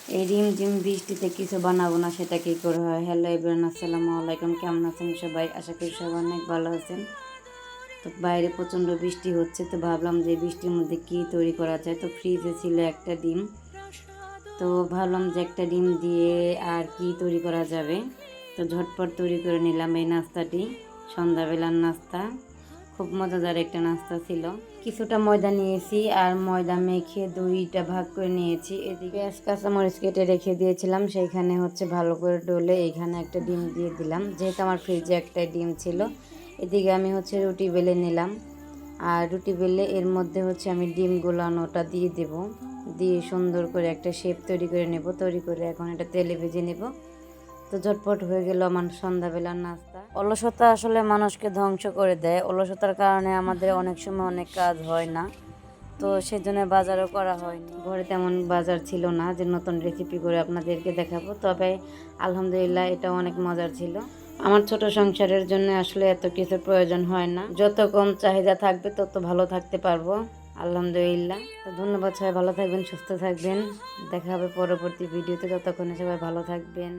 এই রিমঝিম বৃষ্টিতে কিছু বানাবো না সেটা কী করে হয়। হ্যালো এভরিওয়ান, আসসালামু আলাইকুম। কেমন আছেন সবাই? আশা করি সবাই অনেক ভালো আছেন। তো বাইরে প্রচণ্ড বৃষ্টি হচ্ছে, তো ভাবলাম যে বৃষ্টির মধ্যে কী তৈরি করা যায়। তো ফ্রিজে ছিল একটা ডিম, তো ভাবলাম যে একটা ডিম দিয়ে আর কি তৈরি করা যাবে। তো ঝটপট তৈরি করে নিলাম এই নাস্তাটি, সন্ধ্যাবেলার নাস্তা। খুব মজাদার একটা নাস্তা ছিল। কিছুটা ময়দা নিয়েছি আর ময়দা মেখে দুইটা ভাগ করে নিয়েছি। এদিকে পেঁয়াজ কাঁচামরিচ কেটে রেখে দিয়েছিলাম, সেইখানে ভালো করে ডলে এইখানে একটা ডিম দিয়ে দিলাম, যেহেতু আমার ফ্রিজে একটা ডিম ছিল। এদিকে আমি রুটি বেলে নিলাম, আর রুটি বেলে এর মধ্যে আমি ডিম গোলানোটা দিয়ে দেব, দিয়ে সুন্দর করে একটা শেপ তৈরি করে নেব। তৈরি করে এখন এটা তেলে ভেজে নেব। তো ঝটপট হয়ে গেল আমার সন্ধ্যাবেলার নাস্তা। অলসতা আসলে মানুষকে ধ্বংস করে দেয়। অলসতার কারণে আমাদের অনেক সময় অনেক কাজ হয় না, তো সেজন্য বাজারও করা হয়নি। ঘরে তেমন বাজার ছিল না যে নতুন রেসিপি করে আপনাদেরকে দেখাবো, তবে আলহামদুলিল্লাহ এটা অনেক মজার ছিল। আমার ছোট সংসারের জন্য আসলে এত কিছু প্রয়োজন হয় না, যত কম চাহিদা থাকবে তত ভালো থাকতে পারবো আলহামদুলিল্লাহ। তো ধন্যবাদ, সবাই ভালো থাকবেন, সুস্থ থাকবেন। দেখা হবে পরবর্তী ভিডিওতে। ততক্ষণে সবাই ভালো থাকবেন।